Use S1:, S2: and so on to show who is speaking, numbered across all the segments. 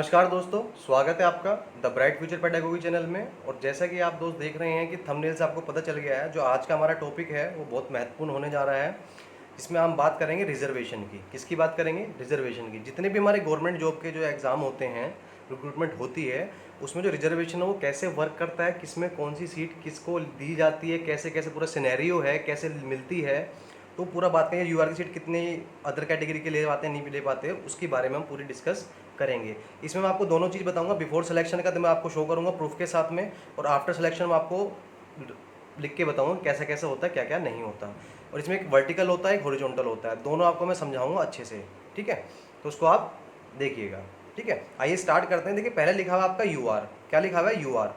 S1: नमस्कार दोस्तों, स्वागत है आपका the bright future pedagogy channel में। और जैसा कि आप दोस्त देख रहे हैं कि थंबनेल से आपको पता चल गया है, जो आज का हमारा टॉपिक है वो बहुत महत्वपूर्ण होने जा रहा है। इसमें हम बात करेंगे रिजर्वेशन की। किसकी बात करेंगे? रिजर्वेशन की। जितने भी हमारे गवर्नमेंट जॉब के जो एग्ज़ाम होते हैं, रिक्रूटमेंट होती है, उसमें जो रिजर्वेशन है वो कैसे वर्क करता है, किसमें कौन सी सीट किसको दी जाती है, कैसे कैसे पूरा सिनेरियो है, कैसे मिलती है, तो पूरा बात करेंगे। यूआर की सीट कितनी अदर कैटेगरी के ले पाते हैं, नहीं ले पाते हैं, उसके बारे में हम पूरी डिस्कस करेंगे। इसमें मैं आपको दोनों चीज़ बताऊंगा। बिफोर सिलेक्शन का तो मैं आपको शो करूंगा प्रूफ के साथ में, और आफ्टर सिलेक्शन में आपको लिख के बताऊंगा कैसा कैसा होता है, क्या क्या नहीं होता। और इसमें एक वर्टिकल होता है, एक हॉरिजॉन्टल होता है, दोनों आपको मैं समझाऊंगा अच्छे से। ठीक है, तो उसको आप देखिएगा। ठीक है, आइए स्टार्ट करते हैं। देखिए, पहले लिखा हुआ है आपका यूआर। क्या लिखा हुआ है? यूआर।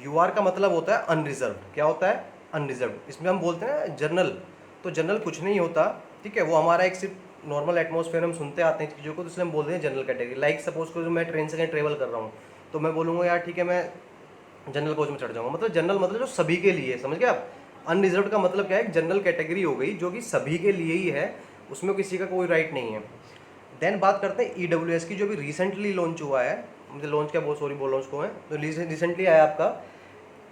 S1: यूआर का मतलब होता है अनरिजर्व। क्या होता है? अनरिजर्व। इसमें हम बोलते हैं जनरल, तो जनरल कुछ नहीं होता। ठीक है, वो हमारा एक सिर्फ नॉर्मल एटमॉस्फेयर हम सुनते आते हैं चीज़ों को, तो इसलिए हम बोलते हैं जनरल कैटेगरी। लाइक सपोज करो मैं ट्रेन से कहीं ट्रेवल कर रहा हूँ, तो मैं बोलूँगा यार ठीक है मैं जनरल कोच में चढ़ जाऊँगा। मतलब जनरल मतलब जो सभी के लिए, समझ गए आप? अनरिजर्व का मतलब क्या है? जनरल कैटेगरी हो गई जो कि सभी के लिए ही है, उसमें किसी का कोई राइट नहीं है। देन बात करते हैं ईडब्ल्यूएस की, जो भी रिसेंटली लॉन्च हुआ है। मुझे लॉन्च क्या, बहुत सॉरी बोल रहा हूँ उसको मैं, तो रिसेंटली आया आपका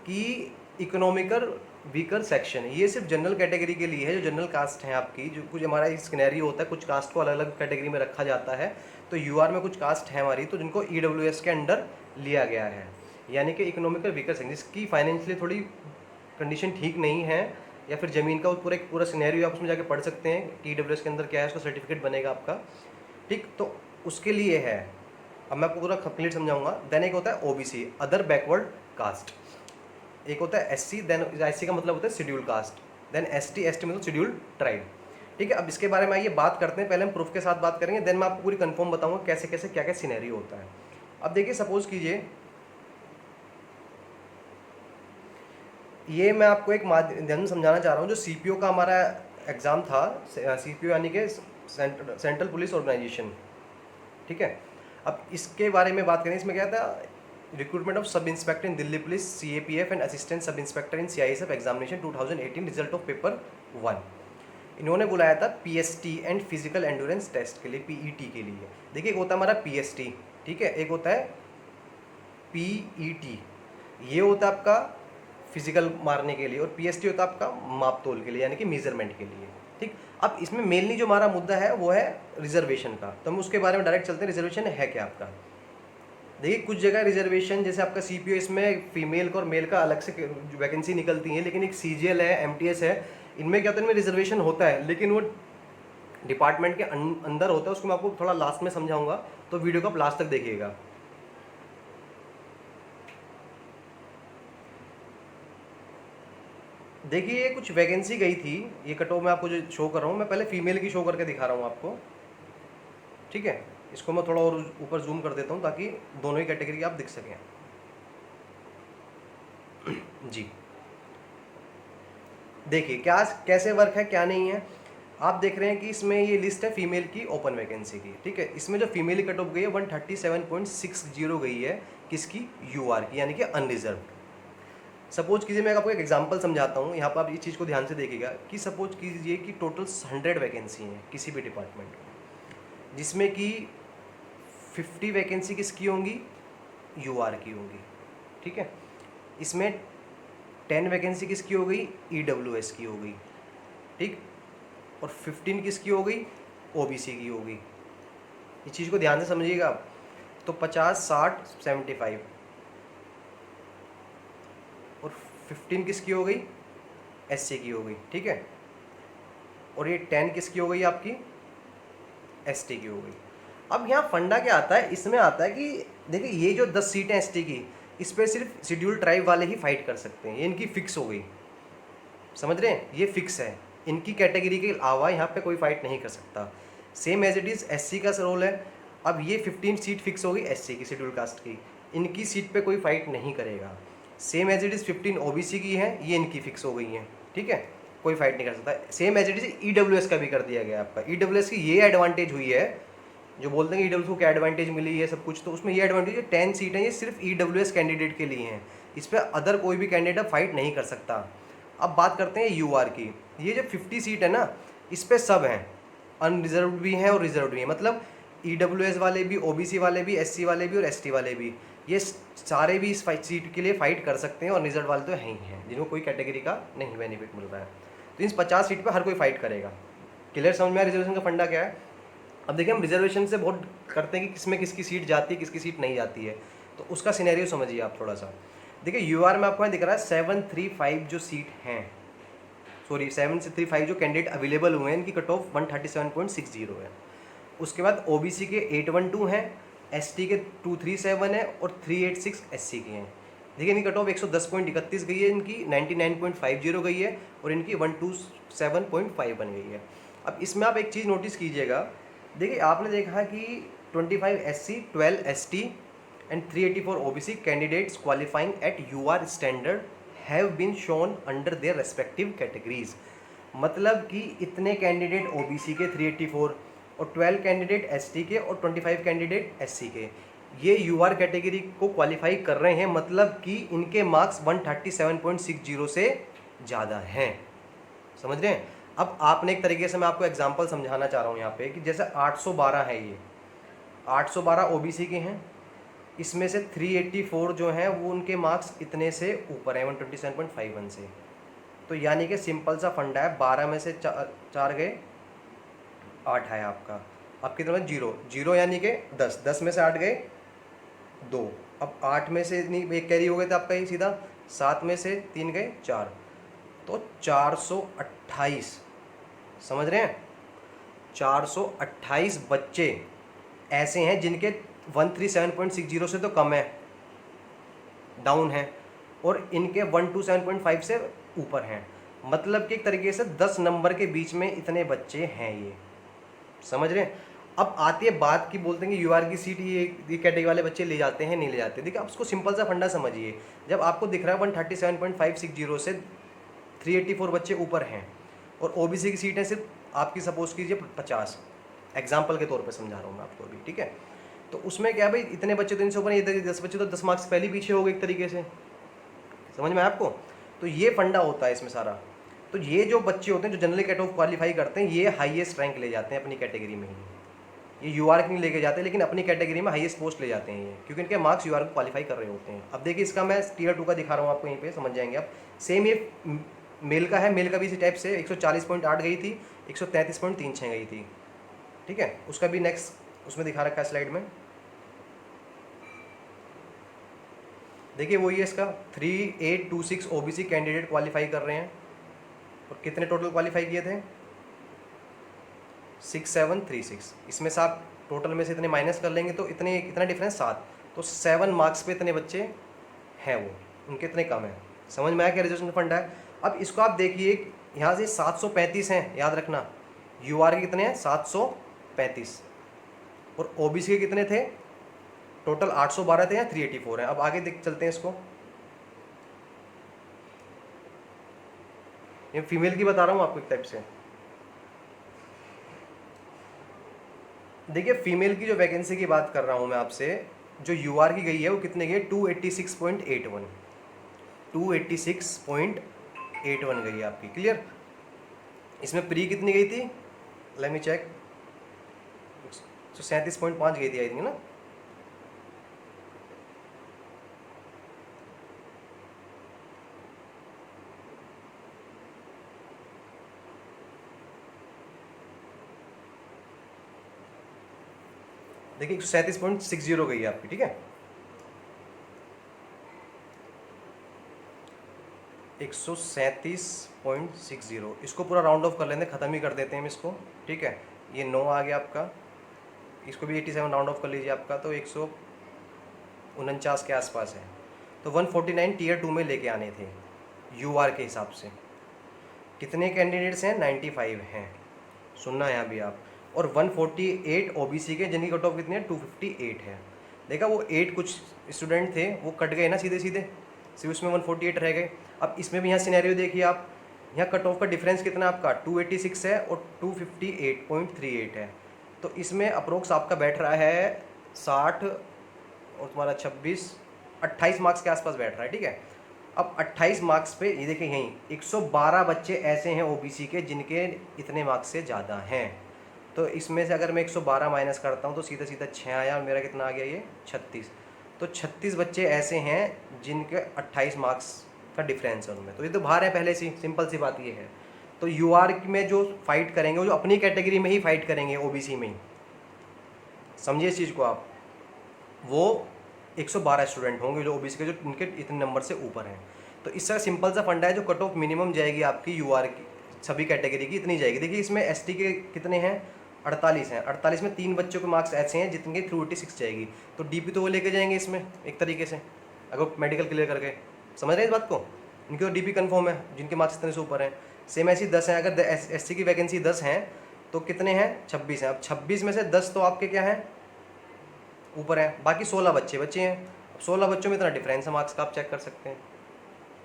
S1: कि इकोनॉमिकल वीकर सेक्शन। ये सिर्फ जनरल कैटेगरी के लिए है, जो जनरल कास्ट है आपकी। जो कुछ हमारा स्कैनरी होता है, कुछ कास्ट को अलग अलग कैटेगरी में रखा जाता है, तो यूआर में कुछ कास्ट है हमारी, तो जिनको ईडब्ल्यूएस के अंडर लिया गया है, यानी कि इकोनॉमिकल वीकर सेक्शन, जिसकी फाइनेंशियली थोड़ी कंडीशन ठीक नहीं है, या फिर ज़मीन का पूरा सिनेरियो आप उसमें जाके पढ़ सकते हैं कि ईडब्ल्यूएस के अंदर क्या है, उसका सर्टिफिकेट बनेगा आपका। ठीक, तो उसके लिए है। अब मैं आपको पूरा कंप्लीट समझाऊंगा। देन एक होता है ओबीसी, अदर बैकवर्ड कास्ट। एक होता है एससी, देन एससी का मतलब होता है schedule caste, then ST, ST मतलब शेड्यूल ट्राइब। ठीक है, अब इसके बारे में आइए बात करते हैं। पहले हम प्रूफ के साथ बात करेंगे, देन मैं आपको पूरी कंफर्म बताऊंगा कैसे कैसे क्या क्या सिनेरियो होता है। अब देखिए, सपोज कीजिए ये मैं आपको एक माध्यम समझाना चाह रहा हूँ। जो सीपीओ का हमारा एग्ज़ाम था, सीपीओ यानी कि सेंट्रल पुलिस ऑर्गेनाइजेशन। ठीक है, अब इसके बारे में बात करें। इसमें क्या था? Recruitment of sub inspector in Delhi police, CAPF and assistant sub inspector in CISF examination 2018, result of paper 1। इन्होंने बुलाया था PST and physical endurance test के लिए, पीईटी के लिए। देखिए, एक होता है हमारा पीएसटी, ठीक है, एक होता है पीईटी। ये होता है आपका फिजिकल मारने के लिए, और पीएसटी होता है आपका माप तोल के लिए, यानी कि मेजरमेंट के लिए। ठीक, अब इसमें मेनली जो हमारा मुद्दा है वो है रिजर्वेशन का, तो हम उसके बारे में डायरेक्ट चलते हैं। रिजर्वेशन है क्या आपका? देखिए, कुछ जगह रिजर्वेशन, जैसे आपका सीपीओ, इसमें फीमेल का और मेल का अलग से वैकेंसी निकलती है, लेकिन एक सीजीएल है, एमटीएस है, इनमें क्या होता है, इनमें रिजर्वेशन होता है, लेकिन वो डिपार्टमेंट के अंदर होता है। उसको मैं आपको थोड़ा लास्ट में समझाऊंगा, तो वीडियो को आप लास्ट तक देखिएगा। देखिए, ये कुछ वैकेंसी गई थी, ये कट ऑफ मैं आपको जो शो कर रहा हूँ, मैं पहले फीमेल की शो करके दिखा रहा हूँ आपको। ठीक है, इसको मैं थोड़ा और ऊपर जूम कर देता हूँ ताकि दोनों ही कैटेगरी आप दिख सकें। जी, देखिए क्या कैसे वर्क है, क्या नहीं है। आप देख रहे हैं कि इसमें ये लिस्ट है फीमेल की ओपन वैकेंसी की। ठीक है, इसमें जो फीमेल कट ऑफ गई है 137.60 गई है, किसकी? यूआर की, यानी कि अनरिजर्व। सपोज कीजिए, मैं आपको एक एग्जांपल समझाता हूँ, यहाँ पर आप इस चीज़ को ध्यान से देखिएगा कि सपोज कीजिए कि टोटल 100 वैकेंसी हैं किसी भी डिपार्टमेंट में, जिसमें कि 50 वैकेंसी किसकी होंगी? यूआर की होंगी। ठीक है, इसमें 10 वैकेंसी किसकी हो गई? ईडब्ल्यूएस की हो गई। ठीक, और 15 किसकी हो गई? ओबीसी की हो गई। इस चीज़ को ध्यान से समझिएगा आप। तो 50, 60, 75, और 15 किसकी हो गई? एससी की हो गई। ठीक है, और ये 10 किसकी हो गई? आपकी एसटी की हो गई। अब यहाँ फंडा क्या आता है? इसमें आता है कि देखिए, ये जो 10 सीटें एसटी की, इस पर सिर्फ शेड्यूल ट्राइब वाले ही फाइट कर सकते हैं, ये इनकी फिक्स हो गई। समझ रहे हैं? ये फिक्स है, इनकी कैटेगरी के अलावा यहाँ पे कोई फाइट नहीं कर सकता। Same as it is SC का रोल है। अब ये 15 सीट फिक्स हो गई एससी की, शेड्यूल कास्ट की, इनकी सीट पे कोई फाइट नहीं करेगा। Same as it is 15 OBC की है, ये इनकी फिक्स हो गई हैं। ठीक है, कोई फाइट नहीं कर सकता। Same as it is EWS का भी कर दिया गया आपका। ईडब्ल्यूएस की ये एडवांटेज हुई है, जो बोलते हैं कि ईडब्ल्यू को क्या एडवांटेज मिली है सब कुछ, तो उसमें ये एडवांटेज है, 10 सीटें ये सिर्फ ईडब्ल्यूएस कैंडिडेट के लिए हैं, इस पर अदर कोई भी कैंडिडेट फाइट नहीं कर सकता। अब बात करते हैं यूआर की। ये जो 50 सीट है ना, इस पर सब हैं, अनरिजर्व भी हैं और रिजर्व भी हैं। मतलब EWS वाले भी, OBC वाले भी, SC वाले भी और ST वाले भी, ये सारे भी इस सीट के लिए फाइट कर सकते हैं और रिजर्व वाले तो हैं ही हैं जिनको कोई कैटेगरी का नहीं बेनिफिट मिल रहा है। तो इन 50 सीट पे हर कोई फाइट करेगा। क्लियर समझ में आया रिजर्वेशन का फंडा क्या है? अब देखिए हम रिजर्वेशन से बहुत करते हैं कि किसमें किसकी सीट जाती है, किसकी सीट नहीं जाती है, तो उसका सिनेरियो समझिए आप थोड़ा सा। देखिए UR में आपको यहाँ दिख रहा है 735 जो सीट हैं, सॉरी 735 जो कैंडिडेट अवेलेबल हुए हैं, इनकी कट ऑफ 137.60 है। उसके बाद OBC के 812 हैं, ST के 237 है और 386 SC के हैं। देखिए इनकी कट ऑफ 110.31 गई है, इनकी 99.50 गई है और इनकी 127.5 बन गई है। अब इसमें आप एक चीज़ नोटिस कीजिएगा, देखिए आपने देखा कि 25 SC, 12 ST and 384 OBC candidates qualifying at UR standard have been shown under their respective categories। मतलब कि इतने कैंडिडेट OBC के 384 और 12 कैंडिडेट ST के और 25 कैंडिडेट SC के, ये UR कैटेगरी को क्वालिफाई कर रहे हैं, मतलब कि इनके मार्क्स 137.60 से ज़्यादा हैं। समझ रहे हैं? अब आपने एक तरीके से, मैं आपको एग्जांपल समझाना चाह रहा हूँ यहाँ पे कि जैसे 812 है, ये 812 OBC के हैं, इसमें से 384 जो हैं वो उनके मार्क्स इतने से ऊपर हैं 127.51 से। तो यानी कि सिंपल सा फंडा है, 12 में से 4 गए, 8 है आपका। अब कितना में 0 0 यानी कि 10, 10 में से 8 गए 2, अब 8 में से नहीं एक कैरी हो गए थे आपका ही सीधा, 7 में से 3 गए 4, तो 428। समझ रहे हैं? 428 बच्चे ऐसे हैं जिनके 137.60 से तो कम है, डाउन है, और इनके 127.5 से ऊपर हैं। मतलब कि एक तरीके से 10 नंबर के बीच में इतने बच्चे हैं ये। समझ रहे हैं? अब आती है बात की, बोलते हैं कि UR की सीट ये कैटेगरी वाले बच्चे ले जाते हैं, नहीं ले जाते। देखिए आप उसको सिंपल सा फंडा समझिए, जब आपको दिख रहा है 137.560 से 384 बच्चे ऊपर हैं और OBC की सीटें सिर्फ आपकी सपोज कीजिए 50, एग्जाम्पल के तौर पर समझा रहा हूँ मैं आपको अभी, ठीक है? तो उसमें क्या है भाई, इतने बच्चे तो इनसे ऊपर, ये 10 बच्चे तो 10 मार्क्स पहले पीछे हो गए एक तरीके से। समझ में आया आपको? तो ये फंडा होता है इसमें सारा। तो ये जो बच्चे होते हैं जो जनरली कट ऑफ क्वालिफाई करते हैं, ये हाईएस्ट रैंक ले जाते हैं अपनी कैटेगरी में ही। ये UR की नहीं लेके जाते, लेकिन अपनी कैटेगरी में हाईएस्ट पोस्ट ले जाते हैं ये, क्योंकि इनके मार्क्स UR को क्वालिफाई कर रहे होते हैं। अब देखिए इसका मैं Tier 2 का दिखा रहा हूँ आपको, यहीं पे समझ जाएंगे आप। सेम ये मेल का है, मेल का भी इसी टाइप से 140.8 गई थी, 133.36 गई थी, ठीक है? उसका भी नेक्स्ट उसमें दिखा रखा है स्लाइड में। देखिए वही है इसका, 3826 OBC कैंडिडेट क्वालिफाई कर रहे हैं, और कितने टोटल क्वालिफाई किए थे? 6736। इसमें से आप टोटल में से इतने माइनस कर लेंगे तो इतना डिफरेंस 7, तो 7 मार्क्स पे इतने बच्चे हैं, वो उनके इतने कम है। समझ में आया क्या रिजर्वेशन फंड है? अब इसको आप देखिए, यहाँ से 735 हैं, याद रखना। UR के कितने हैं? 735, और OBC के कितने थे? टोटल 812 थे या 384 हैं। अब आगे देख चलते हैं इसको, ये फीमेल की बता रहा हूँ आपको एक टाइप से। देखिए फीमेल की जो वैकेंसी की बात कर रहा हूँ मैं आपसे, जो UR की गई है वो कितने गई? 286.81, 286.81 गई है आपकी। क्लियर? इसमें प्री कितनी गई थी? लेट मी चेक, 37.5 गई थी आई थिंक ना। देखिए 137.60 गई है आपकी, ठीक है? 137.60, इसको पूरा राउंड ऑफ कर लेते हैं, ख़त्म ही कर देते हैं हम इसको, ठीक है? ये 9 आ गया आपका, इसको भी 87 राउंड ऑफ कर लीजिए आपका, तो 149 के आसपास है। तो 149 Tier 2 में लेके आने थे UR के हिसाब से। कितने कैंडिडेट्स हैं? 95 हैं, सुनना है यहाँ भी आप। और 148 OBC के, जिनकी कट ऑफ कितनी है? 258 है। देखा वो 8 कुछ स्टूडेंट थे वो कट गए ना सीधे सीधे, सिर्फ उसमें 148 रह गए। अब इसमें भी यहाँ सिनेरियो देखिए आप, यहाँ कट ऑफ का डिफरेंस कितना आपका? 286 है और 258.38 है। तो इसमें अप्रोक्स आपका बैठ रहा है 60 और तुम्हारा 26, 28 मार्क्स के आसपास बैठ रहा है, ठीक है? अब 28 मार्क्स पे ये देखिए, यहीं 112 बच्चे ऐसे हैं OBC के जिनके इतने मार्क्स से ज़्यादा हैं। तो इसमें से अगर मैं 112 माइनस करता हूँ तो सीधा सीधा 6 आया और मेरा कितना आ गया ये 36। तो 36 बच्चे ऐसे हैं जिनके 28 मार्क्स का डिफरेंस है उनमें, तो ये तो बाहर है पहले से, सिंपल सी बात ये है। तो यूआर में जो फाइट करेंगे वो जो अपनी कैटेगरी में ही फाइट करेंगे, ओबीसी में ही, समझिए इस चीज़ को आप। वो 112 स्टूडेंट होंगे जो ओबीसी के, जो इनके इतने नंबर से ऊपर हैं। तो इसका सिंपल सा फंडा है, जो कट ऑफ मिनिमम जाएगी आपकी यूआर की सभी कैटेगरी की इतनी जाएगी। देखिए इसमें एसटी के कितने हैं, 48 हैं। 48 में 3 बच्चों के मार्क्स ऐसे हैं जितने 386 जाएगी, तो डीपी तो वो लेके जाएंगे इसमें एक तरीके से, अगर मेडिकल क्लियर करके। समझ रहे हैं इस बात को, इनकी तो डीपी कन्फर्म है जिनके मार्क्स इतने से ऊपर हैं। सेम ऐसी 10 हैं, अगर एससी की वैकेंसी 10 हैं तो कितने हैं, 26 हैं। अब 26 में से 10 तो आपके क्या हैं, ऊपर है, बाकी 16 बच्चे हैं। अब 16 बच्चों में इतना डिफरेंस है मार्क्स का, आप चेक कर सकते हैं।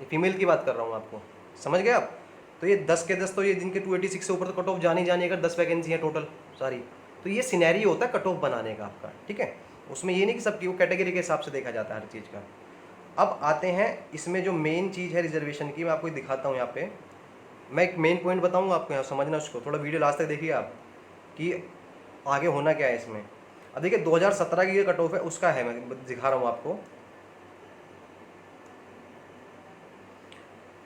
S1: ये फीमेल की बात कर रहा हूँ आपको, समझ गए आप। तो ये 10 के 10 तो ये जिनके 286 से ऊपर तो कट ऑफ जानी जानी, अगर 10 वैकेंसी है टोटल सारी, तो ये सिनेरियो होता है कट ऑफ बनाने का आपका, ठीक है। उसमें ये नहीं कि सबकी वो कैटेगरी के हिसाब से देखा जाता है हर चीज़ का। अब आते हैं इसमें जो मेन चीज़ है रिजर्वेशन की, मैं आपको दिखाता हूँ यहाँ पे। मैं एक मेन पॉइंट बताऊँगा आपको, यहाँ समझना उसको, थोड़ा वीडियो लास्ट तक देखिए आप कि आगे होना क्या है इसमें। अब देखिए 2017 की ये कट ऑफ है उसका है, मैं दिखा रहा हूँ आपको।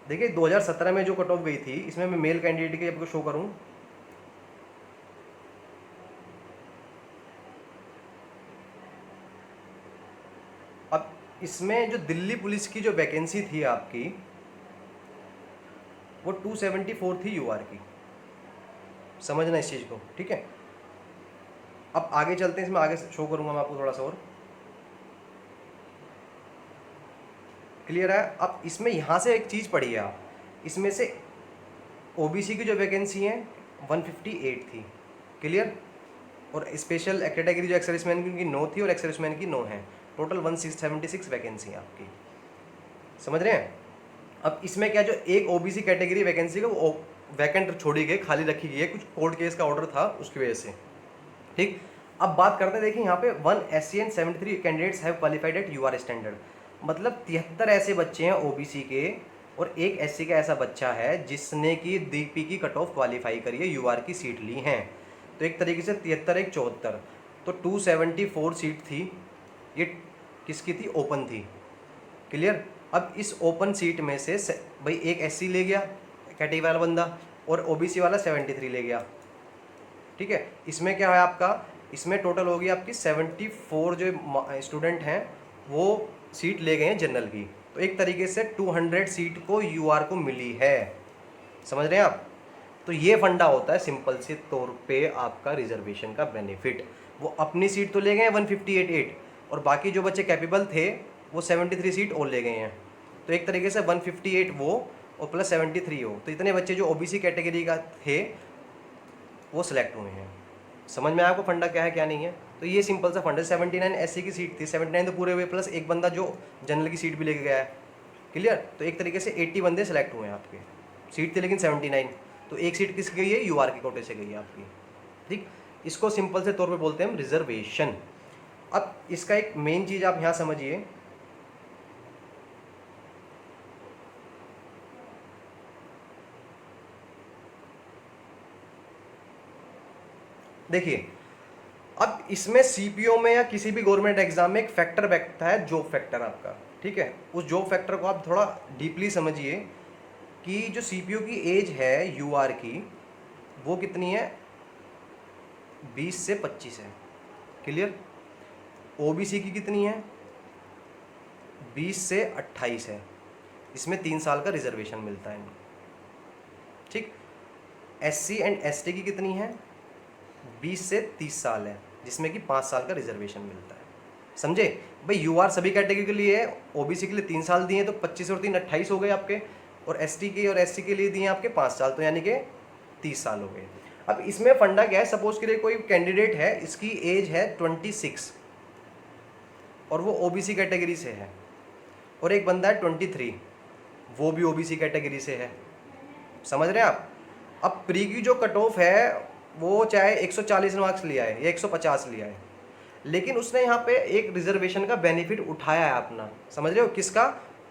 S1: देखिए 2017 में जो कट ऑफ गई थी, इसमें मैं मेल कैंडिडेट की आपको शो करूँ, अब इसमें जो दिल्ली पुलिस की जो वैकेंसी थी आपकी, वो 274 थी यूआर की, समझना इस चीज़ को, ठीक है। अब आगे चलते हैं, इसमें आगे शो करूंगा मैं आपको थोड़ा सा और क्लियर है। अब इसमें यहाँ से एक चीज़ पढ़िए आप, इसमें से ओबीसी की जो वैकेंसी है 158 थी, क्लियर। और स्पेशल कैटेगरी जो एक्स सर्विसमैन की 9 थी और एक्स सर्विसमैन की 9 है, टोटल 176 वैकेंसी है आपकी, समझ रहे हैं। अब इसमें क्या, जो एक ओबीसी कैटेगरी वैकेंसी का वो वैकेंट छोड़ी गई, खाली रखी गई है, कुछ कोर्ट केस का ऑर्डर था उसकी वजह से, ठीक। अब बात करते हैं, देखिए यहाँ पे 1 SC and 73 candidates have qualified at UR standard, मतलब 73 ऐसे बच्चे हैं ओबीसी के और एक एससी का ऐसा बच्चा है जिसने की डीपी की कट ऑफ क्वालिफाई करी है, यूआर की सीट ली हैं। तो एक तरीके से 73 एक 74, तो 274 सीट थी, ये किसकी थी, ओपन थी, क्लियर। अब इस ओपन सीट में से भाई एक एससी ले गया कैटेगरी वाला बंदा और ओबीसी वाला 73 ले गया, ठीक है। इसमें क्या है आपका, इसमें टोटल होगी आपकी 74 जो स्टूडेंट हैं वो सीट ले गए हैं जनरल की। तो एक तरीके से 200 सीट को यूआर को मिली है, समझ रहे हैं आप। तो ये फंडा होता है सिंपल से तौर पे आपका रिजर्वेशन का बेनिफिट। वो अपनी सीट तो ले गए हैं 158 और बाकी जो बच्चे कैपेबल थे वो 73 सीट और ले गए हैं। तो एक तरीके से 158 वो और प्लस 73 हो, तो इतने बच्चे जो ओबीसी कैटेगरी का थे वो सिलेक्ट हुए हैं। समझ में आया आपको फंडा क्या है क्या नहीं है। तो ये सिंपल सा फंडा, 79 एससी की सीट थी, 79 तो पूरे हुए प्लस एक बंदा जो जनरल की सीट भी लेके गया है, क्लियर। तो एक तरीके से 80 बंदे सेलेक्ट हुए हैं आपके, सीट थी लेकिन 79, तो एक सीट किसकी गई है, यूआर के कोटे से गई है आपकी, ठीक। इसको सिंपल से तौर पे बोलते हैं हम रिजर्वेशन। अब इसका एक मेन चीज़ आप यहाँ समझिए, देखिए अब इसमें सीपीओ में या किसी भी गवर्नमेंट एग्जाम में एक फैक्टर बैठता है, जॉब फैक्टर आपका, ठीक है। उस जॉब फैक्टर को आप थोड़ा डीपली समझिए कि जो सीपीओ की एज है यूआर की वो कितनी है, 20 से 25 है, क्लियर। ओबीसी की कितनी है, 20 से 28 है, इसमें 3 साल का रिजर्वेशन मिलता है, ठीक। एससी एंड एसटी की कितनी है, 20 से 30 साल है, जिसमें कि 5 साल का रिजर्वेशन मिलता है, समझे भाई। यूआर सभी कैटेगरी के लिए है, ओबीसी के लिए 3 साल दिए तो 25 और 3 28 हो गए आपके, और एसटी के और एससी के लिए दिए आपके 5 साल, तो यानी कि 30 साल हो गए। अब इसमें फंडा क्या है, सपोज के लिए कोई कैंडिडेट है, इसकी एज है 26 और वो ओबीसी कैटेगरी से है, और एक बंदा है 23 वो भी ओबीसी कैटेगरी से है, समझ रहे हैं आप। अब प्री की जो कट ऑफ है वो चाहे 140 मार्क्स लिया है या 150 लिया है, लेकिन उसने यहाँ पे एक रिजर्वेशन का बेनिफिट उठाया है अपना, समझ रहे हो, किसका,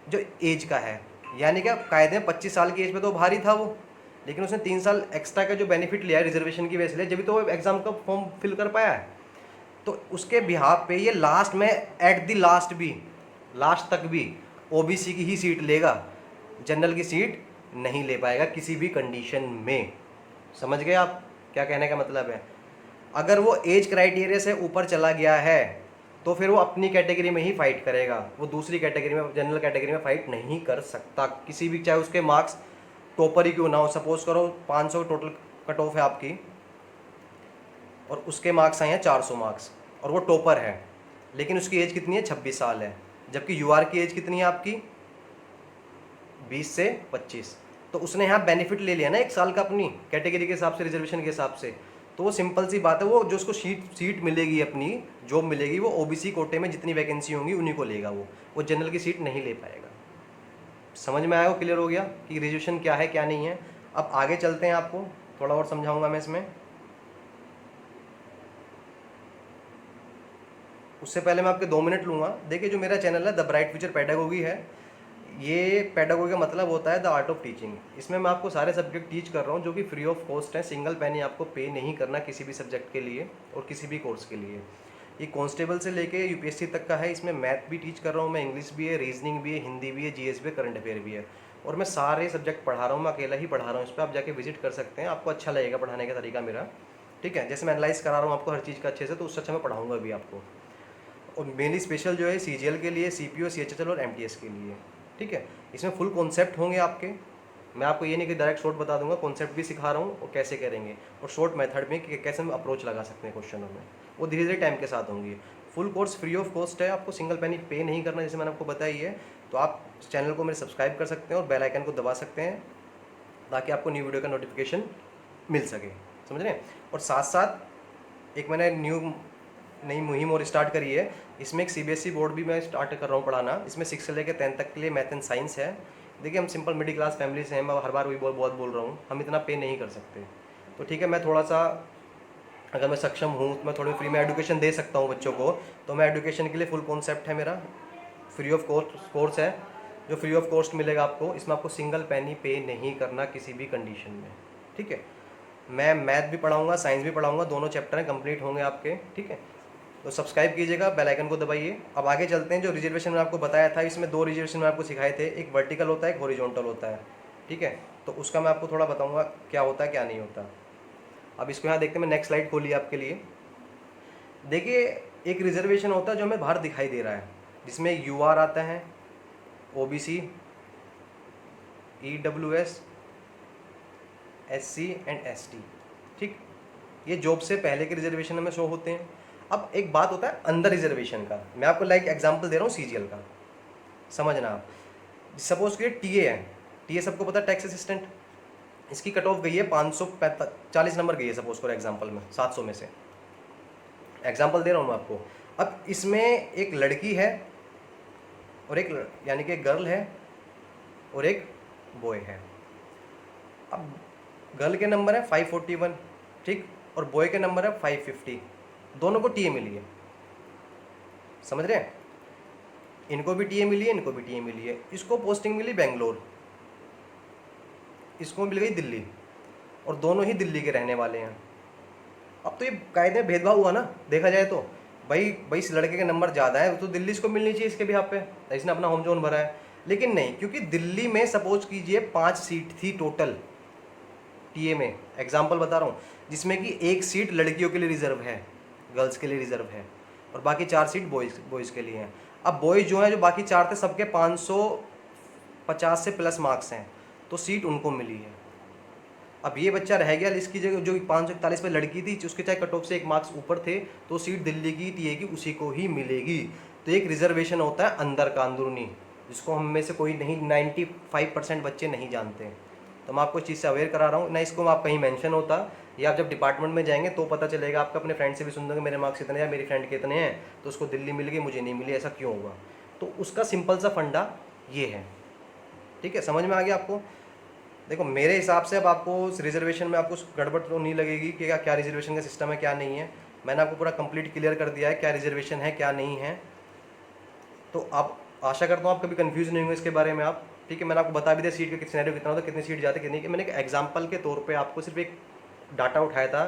S1: जो एज का है, यानी कि कायदे में 25 साल की एज पे तो भारी था वो, लेकिन उसने 3 साल एक्स्ट्रा का जो बेनिफिट लिया है रिजर्वेशन की वजह से, जब तो वो एग्ज़ाम का फॉर्म फिल कर पाया है। तो उसके बिहाफ पे ये लास्ट में एट द लास्ट भी, लास्ट तक भी ओबीसी की ही सीट लेगा, जनरल की सीट नहीं ले पाएगा किसी भी कंडीशन में। समझ गए आप क्या कहने का मतलब है? अगर वो एज क्राइटेरिया से ऊपर चला गया है तो फिर वो अपनी कैटेगरी में ही फाइट करेगा, वो दूसरी कैटेगरी में, जनरल कैटेगरी में फाइट नहीं कर सकता किसी भी, चाहे उसके मार्क्स टॉपर ही क्यों ना हो। सपोज करो 500 टोटल कट ऑफ है आपकी और उसके मार्क्स आए हैं 400 मार्क्स और वो टॉपर है, लेकिन उसकी एज कितनी है? 26 साल है, जबकि यूआर की एज कितनी है आपकी? 20 से 25। तो उसने यहाँ बेनिफिट ले लिया ना 1 साल का अपनी कैटेगरी के हिसाब से, रिजर्वेशन के हिसाब से। तो वो सिंपल सी बात है, वो जो उसको सीट मिलेगी, अपनी जॉब मिलेगी, वो ओबीसी कोटे में जितनी वैकेंसी होंगी उन्हीं को लेगा, वो जनरल की सीट नहीं ले पाएगा। समझ में आया? वो क्लियर हो गया कि रिजर्वेशन क्या है क्या नहीं है। अब आगे चलते हैं, आपको थोड़ा और समझाऊंगा मैं इसमें। उससे पहले मैं आपके 2 मिनट लूँगा। देखिए, जो मेरा चैनल है द ब्राइट फ्यूचर पेडागोगी है, ये पेडागोगी का मतलब होता है द आर्ट ऑफ टीचिंग। इसमें मैं आपको सारे सब्जेक्ट टीच कर रहा हूँ जो कि फ्री ऑफ कॉस्ट है, सिंगल पैनी आपको पे नहीं करना किसी भी सब्जेक्ट के लिए और किसी भी कोर्स के लिए। ये कांस्टेबल से लेके यूपीएससी तक का है। इसमें मैथ भी टीच कर रहा हूँ मैं, इंग्लिश भी है, रीजनिंग भी है, हिंदी भी है, जीएस भी है, करंट अफेयर भी है, और मैं सारे सब्जेक्ट पढ़ा रहा हूँ, मैं अकेला ही पढ़ा रहा हूँ। इस पर आप जाके विजिट कर सकते हैं, आपको अच्छा लगेगा पढ़ाने का तरीका मेरा। ठीक है, जैसे मैं एनालाइज करा रहा हूँ आपको हर चीज़ का अच्छे से, तो उससे अच्छा मैं पढ़ाऊँगा भी आपको। और मेनली स्पेशल जो है सीजीएल के लिए, सीपीओ, सीएचएचएल और एमटीएस के लिए। ठीक है, इसमें फुल कॉन्सेप्ट होंगे आपके। मैं आपको ये नहीं कि डायरेक्ट शॉर्ट बता दूंगा, कॉन्सेप्ट भी सिखा रहा हूँ और कैसे करेंगे, और शॉर्ट मेथड में कि कैसे हम अप्रोच लगा सकते हैं क्वेश्चनों में, वो धीरे धीरे टाइम के साथ होंगी। Full course free of cost है, आपको सिंगल पेनी पे नहीं करना, जैसे मैंने आपको बताई है। तो आप चैनल को मेरे सब्सक्राइब कर सकते हैं और बेल आइकन को दबा सकते हैं ताकि आपको न्यू वीडियो का नोटिफिकेशन मिल सके। समझ रहे हैं? और साथ साथ एक मैंने नई मुहिम और स्टार्ट करी है। इसमें एक सीबीएसई बोर्ड भी मैं स्टार्ट कर रहा हूँ पढ़ाना। इसमें 6 से लेकर 10 तक के लिए मैथ एंड साइंस है। देखिए, हम सिंपल मिडिल क्लास फैमिली से हैं, मैं हर बार वही बहुत बोल रहा हूँ, हम इतना पे नहीं कर सकते। तो ठीक है, मैं थोड़ा सा, अगर मैं सक्षम हूँ तो मैं थोड़ी फ्री में एजुकेशन दे सकता हूँ बच्चों को। तो मैं एजुकेशन के लिए फुल कॉन्सेप्ट है मेरा, फ्री ऑफ कोर्स है जो फ्री ऑफ कॉस्ट मिलेगा आपको। इसमें आपको सिंगल पैनी पे नहीं करना किसी भी कंडीशन में। ठीक है, मैं मैथ भी पढ़ाऊँगा, साइंस भी पढ़ाऊँगा, दोनों चैप्टर हैं, कंप्लीट होंगे आपके। ठीक है, तो सब्सक्राइब कीजिएगा, बेल आइकन को दबाइए। अब आगे चलते हैं। जो रिजर्वेशन में आपको बताया था, इसमें 2 रिजर्वेशन में आपको सिखाए थे, एक वर्टिकल होता है, एक हॉरिजॉन्टल होता है। ठीक है, तो उसका मैं आपको थोड़ा बताऊंगा क्या होता है क्या नहीं होता। अब इसको यहाँ देखते हैं, मैं नेक्स्ट स्लाइड खोली आपके लिए। देखिए, एक रिजर्वेशन होता है जो हमें बाहर दिखाई दे रहा है, जिसमें यूआर आता है, OBC, EWS, SC and ST. ठीक, ये जॉब से पहले के रिजर्वेशन में शो होते हैं। अब एक बात होता है अंदर रिजर्वेशन का, मैं आपको लाइक एग्जांपल दे रहा हूँ सीजीएल का, समझना आप। सपोज कि टीए है, टीए सबको पता है, टैक्स असिस्टेंट। इसकी कट ऑफ गई है 540 नंबर गई है, सपोज फॉर एग्जांपल में 700 में से, एग्जांपल दे रहा हूँ मैं आपको। अब इसमें एक लड़की है और एक, यानी कि एक गर्ल है और एक बॉय है। अब गर्ल के नंबर है 541, ठीक, और बॉय के नंबर है 550। दोनों को टीए मिली है, समझ रहे हैं? इनको भी टीए मिली है, इनको भी टीए मिली है। इसको पोस्टिंग मिली बेंगलोर, इसको मिल गई दिल्ली, और दोनों ही दिल्ली के रहने वाले हैं। अब तो ये कायदे में भेदभाव हुआ ना, देखा जाए तो। भाई इस लड़के के नंबर ज़्यादा है तो दिल्ली इसको मिलनी चाहिए इसके बिहाफ पे, इसने अपना होम जोन भरा है। लेकिन नहीं, क्योंकि दिल्ली में सपोज कीजिए 5 सीट थी टोटल टीए में, एग्जाम्पल बता रहा हूँ, जिसमें कि 1 सीट लड़कियों के लिए रिजर्व है, गर्ल्स के लिए रिजर्व है, और बाकी 4 सीट बॉयज़ के लिए हैं। अब बॉयज़ जो हैं, जो बाकी 4 थे, सबके 550 से प्लस मार्क्स हैं, तो सीट उनको मिली है। अब ये बच्चा रह गया लिस्ट की जगह, जो 541 पे लड़की थी, उसके चाहे कट ऑफ से 1 मार्क्स ऊपर थे, तो सीट दिल्ली की टीए की उसी को ही मिलेगी। तो एक रिजर्वेशन होता है अंदर का, अंदरूनी, जिसको हम में से कोई नहीं, 95% बच्चे नहीं जानते। तो मैं आपको इस चीज़ से अवेयर करा रहा हूँ ना। इसको आप कहीं मेंशन होता, या आप जब डिपार्टमेंट में जाएंगे तो पता चलेगा आपका, अपने फ्रेंड से भी सुन दोगे मेरे मार्क्स इतने हैं, मेरी फ्रेंड के इतने हैं, तो उसको दिल्ली मिल गई, मुझे नहीं मिली, ऐसा क्यों हुआ? तो उसका सिंपल सा फंडा ये है। ठीक है, समझ में आ गया आपको? देखो, मेरे हिसाब से अब आपको उस रिजर्वेशन में आपको गड़बड़ तो नहीं लगेगी कि क्या रिजर्वेशन का सिस्टम है क्या नहीं है। मैंने आपको पूरा कंप्लीट क्लियर कर दिया है क्या रिजर्वेशन है क्या नहीं है। तो आप, आशा करता हूँ आप कभी कंफ्यूज नहीं होंगे इसके बारे में। आप ठीक है, मैंने आपको बता भी दिया सीट का सिनेरियो कितना होता है, कितनी सीट जाती है कितनी की। मैंने एक एग्जाम्पल के तौर पे आपको सिर्फ एक डाटा उठाया था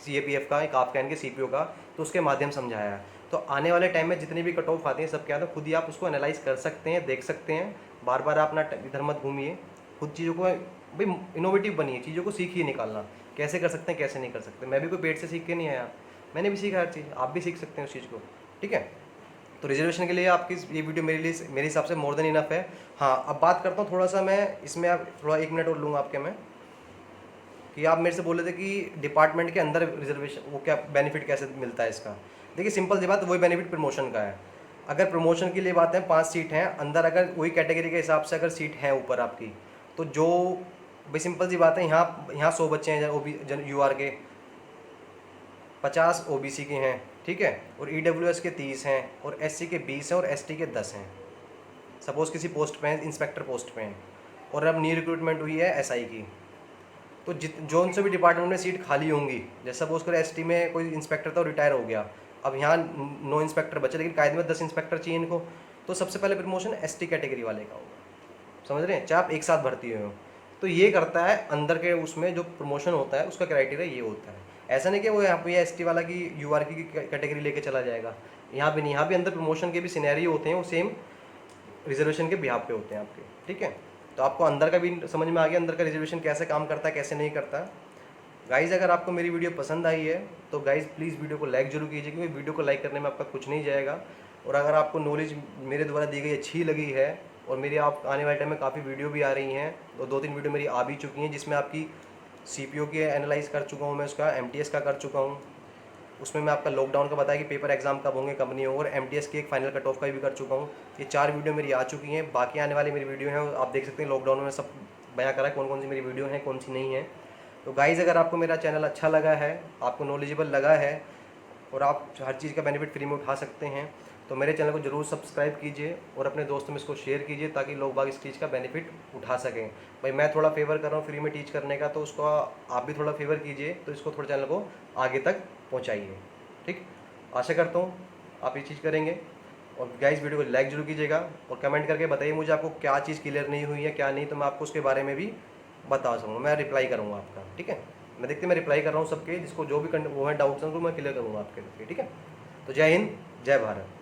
S1: CAPF का, एक आपका के CPO का, तो उसके माध्यम समझाया। तो आने वाले टाइम में जितनी भी कट ऑफ आती है सब क्या है, तो खुद ही आप उसको एनालाइज कर सकते हैं, देख सकते हैं। बार बार आप ना इधर मत घूमिए, खुद चीज़ों को भाई इनोवेटिव बनिए, चीज़ों को सीखिए निकालना, कैसे कर सकते हैं कैसे नहीं कर सकते। मैं भी कोई पेट से सीख के नहीं आया, मैंने भी सीखा हर चीज़, आप भी सीख सकते हैं उस चीज़ को। ठीक है, तो रिजर्वेशन के लिए आपकी ये वीडियो मेरे हिसाब से मोर देन इनफ है। हाँ, अब बात करता हूँ थोड़ा सा मैं इसमें, आप थोड़ा 1 मिनट और लूँगा आपके मैं, कि आप मेरे से बोले थे कि डिपार्टमेंट के अंदर रिजर्वेशन वो क्या बेनिफिट कैसे मिलता है इसका। देखिए सिंपल सी बात, वही बेनिफिट प्रमोशन का है। अगर प्रमोशन के लिए बात है 5 सीट हैं अंदर, अगर वही कैटेगरी के हिसाब से अगर सीट है ऊपर आपकी, तो जो भाई सिंपल सी बात है, यहाँ 100 बच्चे हैं OB UR के, 50 OBC के हैं, ठीक है, और EWS के 30 हैं, और SC के 20 हैं, और ST के 10 हैं। सपोज़ किसी पोस्ट पे हैं, इंस्पेक्टर पोस्ट पे हैं, और अब न्यू रिक्रूटमेंट हुई है SI की, तो जोन से भी डिपार्टमेंट में सीट खाली होंगी, जैसे सपोज करो ST में कोई इंस्पेक्टर था, रिटायर हो गया, अब यहाँ 9 इंस्पेक्टर बचे, लेकिन कायदे में 10 इंस्पेक्टर चाहिए इनको, तो सबसे पहले प्रमोशन ST कैटेगरी वाले का होगा। समझ रहे हैं, चाहे आप एक साथ भर्ती हुए हो। तो ये करता है अंदर के उसमें जो प्रमोशन होता है उसका क्राइटेरिया ये होता है। ऐसा नहीं कि वो यहाँ पे ST वाला की UR की कैटेगरी लेके चला जाएगा, यहाँ भी नहीं, यहाँ भी अंदर प्रमोशन के भी सिनेरियो होते हैं, वो सेम रिजर्वेशन के बिहाफ पे होते हैं आपके। ठीक है, तो आपको अंदर का भी समझ में आ गया, अंदर का रिजर्वेशन कैसे काम करता है कैसे नहीं करता। गाइज़ अगर आपको मेरी वीडियो पसंद आई है तो गाइज़ प्लीज़ वीडियो को लाइक जरूर कीजिए, क्योंकि वीडियो को लाइक करने में आपका कुछ नहीं जाएगा। और अगर आपको नॉलेज मेरे द्वारा दी गई अच्छी लगी है, और मेरी आप आने वाले टाइम में काफ़ी वीडियो भी आ रही हैं, तो 2-3 वीडियो मेरी आ भी चुकी हैं, जिसमें आपकी CPO की एनालाइज कर चुका हूँ मैं, उसका MTS का कर चुका हूँ, उसमें मैं आपका लॉकडाउन का बताया कि पेपर एग्जाम कब होंगे कब नहीं होंगे, और MTS की एक फाइनल कट ऑफ का भी कर चुका हूँ। ये 4 वीडियो मेरी आ चुकी हैं, बाकी आने वाली मेरी वीडियो हैं आप देख सकते हैं, लॉकडाउन में सब बयां करा है कौन कौन सी मेरी वीडियो हैं कौन सी नहीं है। तो गाइज़ अगर आपको मेरा चैनल अच्छा लगा है, आपको नॉलेजेबल लगा है, और आप हर चीज़ का बेनिफिट फ्री में उठा सकते हैं, तो मेरे चैनल को जरूर सब्सक्राइब कीजिए और अपने दोस्तों में इसको शेयर कीजिए, ताकि लोग बाग इस चीज़ का बेनिफिट उठा सकें। भाई मैं थोड़ा फेवर कर रहा हूँ फ्री में टीच करने का, तो उसको आप भी थोड़ा फेवर कीजिए, तो इसको थोड़ा चैनल को आगे तक पहुँचाइए। ठीक, आशा करता हूँ आप ये चीज़ करेंगे। और गाइस वीडियो को लाइक जरूर कीजिएगा, और कमेंट करके बताइए मुझे आपको क्या चीज़ क्लियर नहीं हुई है क्या नहीं, तो मैं आपको उसके बारे में भी बता सकूँगा, मैं रिप्लाई करूँगा आपका। ठीक है, मैं रिप्लाई कर रहा हूँ सबके, जिसको जो भी वो है डाउट्स हैं उनको मैं क्लियर करूँगा आपके लिए। ठीक है, तो जय हिंद जय भारत।